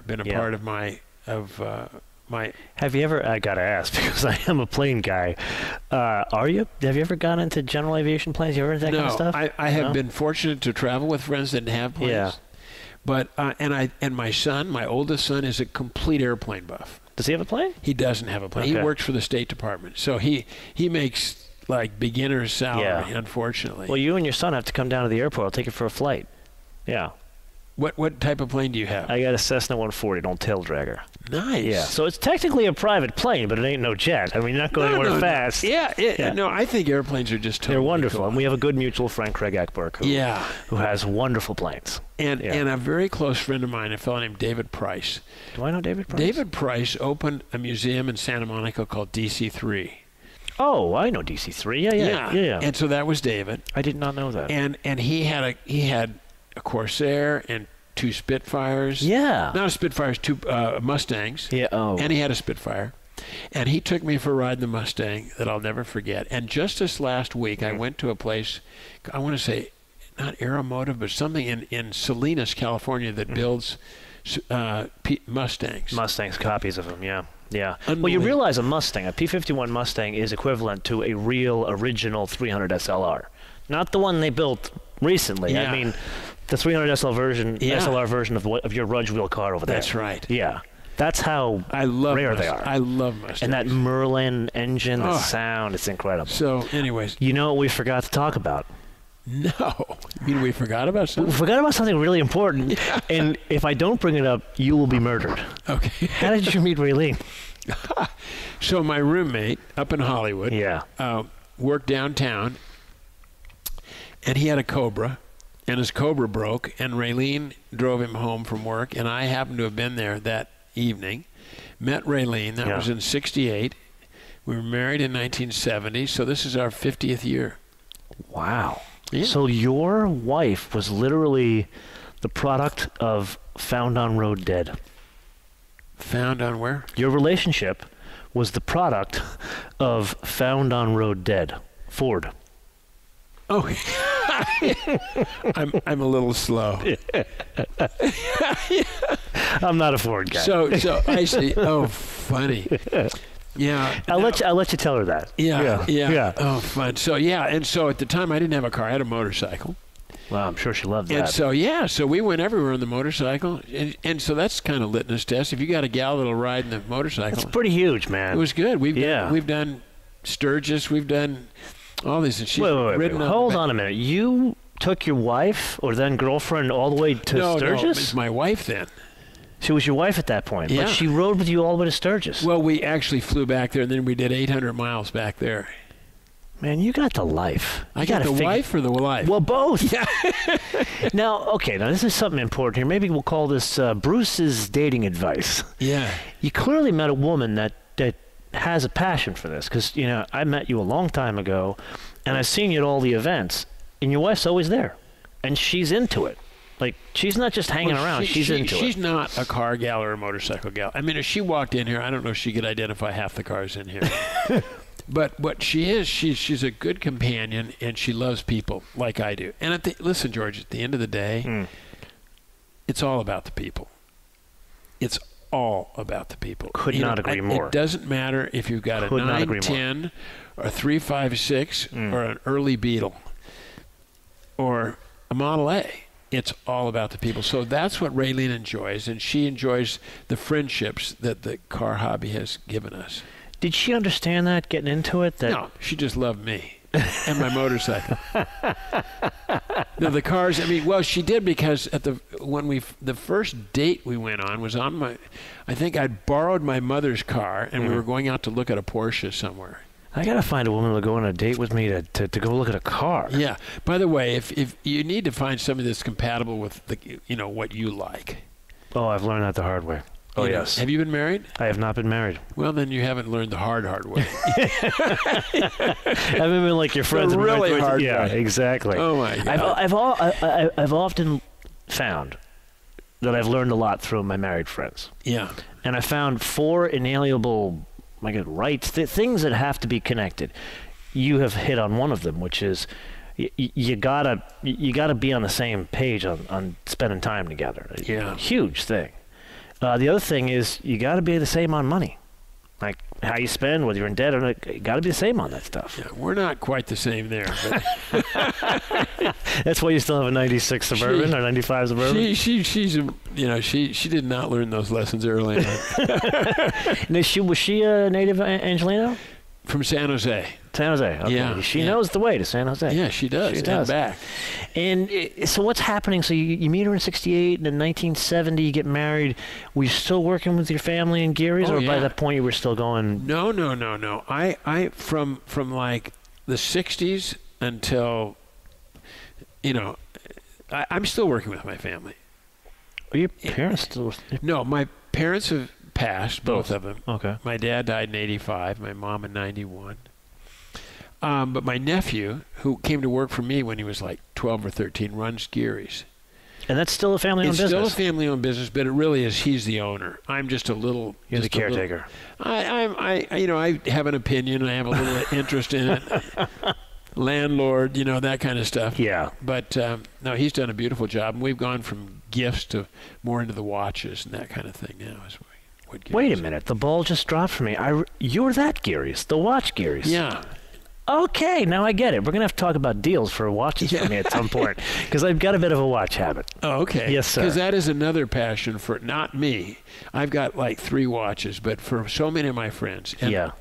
been a part of my Have you ever, I gotta ask because I am a plane guy, have you ever gone into general aviation planes? You ever into that kind of stuff? I have been fortunate to travel with friends that have planes. Yeah. But and my son, my oldest son, is a complete airplane buff. Does he have a plane? He doesn't have a plane. Okay. He works for the State Department, so he makes like beginner's salary. Unfortunately. Well, you and your son have to come down to the airport. I'll take you for a flight. Yeah. What type of plane do you have? I got a Cessna 140, don't tail dragger. Nice. Yeah. So it's technically a private plane, but it ain't no jet. I mean, you're not going anywhere fast. Yeah. No, I think airplanes are just totally They're wonderful. cool. And we have a good mutual friend, Craig Eckberg, who has wonderful planes. And a very close friend of mine, a fellow named David Price. Do I know David Price? David Price opened a museum in Santa Monica called DC3. Oh, I know DC3. Yeah. And so that was David. I did not know that. And he had a Corsair and 2 Spitfires. Yeah. Not a Spitfires, 2 Mustangs. Yeah. Oh. And he had a Spitfire. And he took me for a ride in the Mustang that I'll never forget. And just this last week, I went to a place, I want to say, not Aeromotive, but something in Salinas, California, that builds Mustangs. Mustangs, copies of them, yeah. Well, you realize a Mustang, a P-51 Mustang, is equivalent to a real original 300 SLR. Not the one they built recently. Yeah. I mean, the 300 SLR version of your Rudge wheel car over there. That's right. Yeah. That's how rare they are. I love Mustangs. And that Merlin engine, the sound, it's incredible. So, anyways. You know what we forgot to talk about? No. You mean we forgot about something? We forgot about something really important. Yeah. And if I don't bring it up, you will be murdered. Okay. How did you meet Raylene? So my roommate up in Hollywood worked downtown, and he had a Cobra, and his Cobra broke, and Raylene drove him home from work, and I happened to have been there that evening, met Raylene. That was in 68. We were married in 1970, so this is our 50th year. Wow. Yeah. So your wife was literally the product of Found on Road Dead. Found on where? Your relationship was the product of Found on Road Dead. Ford. Oh, I'm a little slow. I'm not a Ford guy. So I see. Oh, funny. Yeah. I'll let you tell her that. Yeah. Oh, fun. So and so at the time I didn't have a car. I had a motorcycle. Well, I'm sure she loved that. And so we went everywhere on the motorcycle, and so that's kind of litmus test. If you got a gal that'll ride in the motorcycle, it's pretty huge, man. It was good. We've done Sturgis. We've done all these. And she's ridden. Hold on a minute. You took your wife or then girlfriend all the way to Sturgis? No, it was my wife then. She was your wife at that point, but she rode with you all the way to Sturgis. Well, we actually flew back there, and then we did 800 miles back there. Man, you got the life. I got the wife or the life? Well, both. Yeah. Now, this is something important here. Maybe we'll call this Bruce's dating advice. Yeah. You clearly met a woman that has a passion for this, because, I met you a long time ago, and I've seen you at all the events, and your wife's always there, and she's into it. Like, she's not just hanging around. She's into it. She's not a car gal or a motorcycle gal. I mean, if she walked in here, I don't know if she could identify half the cars in here. But what she is, she's a good companion, and she loves people like I do. And listen, George, at the end of the day, it's all about the people. It's all about the people. Could not agree more. It doesn't matter if you've got a 910 or a 356 or an early Beetle or a Model A. it's all about the people. So that's what Raylene enjoys, and she enjoys the friendships that the car hobby has given us. Did she understand that getting into it? That No, she just loved me and my motorcycle. No, the cars. I mean, well, she did because the first date we went on was on my. I think I'd borrowed my mother's car, and we were going out to look at a Porsche somewhere. I gotta find a woman to go on a date with me to go look at a car. Yeah. By the way, if you need to find somebody that's compatible with what you like. Oh, I've learned that the hard way. Oh, You know, yes. Have you been married? I have not been married. Well, then you haven't learned the hard way. I haven't been like your friends. The really hard Yeah, way. exactly. Oh my God. I've often found that I've learned a lot through my married friends, Yeah. and I found 4 inalienable, rights, things that have to be connected. You have hit on one of them, which is you gotta be on the same page on spending time together. Yeah. Huge thing. The other thing is you got to be the same on money. Like how you spend, whether you're in debt or not, you got to be the same on that stuff. Yeah, we're not quite the same there. But That's why you still have a 96 Suburban or 95 Suburban? she did not learn those lessons early on. Was she a native Angelino? From San Jose. San Jose. Okay. Yeah, She yeah. knows the way to San Jose. Yeah, she does. She And does. back. And so what's happening? So you meet her in 68, and in 1970 you get married. Were you still working with your family in Geary's, Oh, or by yeah. that point you were still going? No. I from like the 60s until, I'm still working with my family. Are your parents still? No, my parents have passed, both of them. Okay. My dad died in 85, my mom in 91. But my nephew, who came to work for me when he was like 12 or 13, runs Geary's. And that's still a family-owned It's business? still a family-owned business, but it really is. He's the owner. I'm just a little. You're the just a little- caretaker. I have an opinion. I have a little interest in it. Landlord, that kind of stuff. Yeah. But no, he's done a beautiful job, and we've gone from gifts to more into the watches and that kind of thing now. Wait a minute. The ball just dropped for me. You're that Geary's, the watch Geary's. Yeah. Okay, now I get it. We're going to have to talk about deals for watches for me at some point, because I've got a bit of a watch habit. Oh, okay. Yes, sir. Because that is another passion for, not me. I've got like 3 watches, but for so many of my friends. And, Yeah.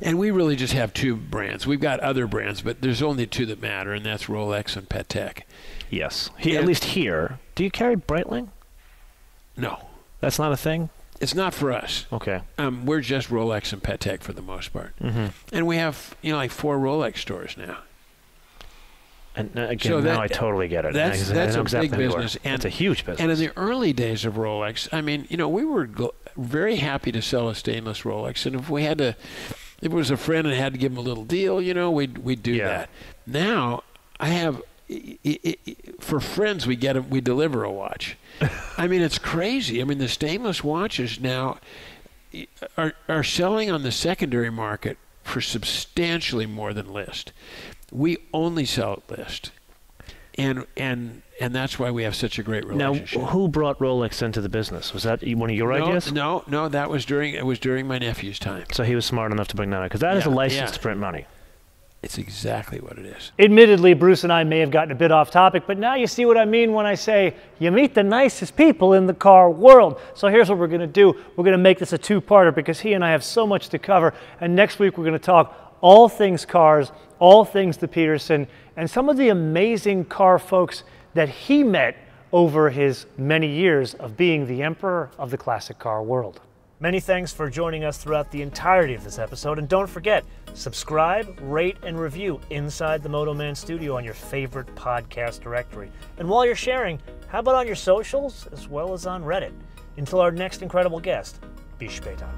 And we really just have 2 brands. We've got other brands, but there's only 2 that matter, and that's Rolex and Patek. Yes. At least here. Do you carry Breitling? No. That's not a thing? It's not for us. Okay. We're just Rolex and Patek for the most part. Mm-hmm. And we have, like 4 Rolex stores now. And again, So now I totally get it. That's I know a exactly big how you are. business. It's a huge business. And in the early days of Rolex, we were very happy to sell a stainless Rolex. And if it was a friend and had to give him a little deal, we'd do that. Now, I have, for friends, we deliver a watch. It's crazy. The stainless watches now are selling on the secondary market for substantially more than list. We only sell at list, and that's why we have such a great relationship. Now, who brought Rolex into the business? Was that one of your ideas? No, that was during my nephew's time. So he was smart enough to bring that up, because that is a license to print money. It's exactly what it is. Admittedly, Bruce and I may have gotten a bit off topic, but now you see what I mean when I say you meet the nicest people in the car world. So here's what we're going to do. We're going to make this a 2-parter because he and I have so much to cover. And next week we're going to talk all things cars, all things the Peterson, and some of the amazing car folks that he met over his many years of being the emperor of the classic car world. Many thanks for joining us throughout the entirety of this episode. And don't forget, subscribe, rate, and review Inside the Moto Man Studio on your favorite podcast directory. And while you're sharing, how about on your socials as well as on Reddit? Until our next incredible guest, be später.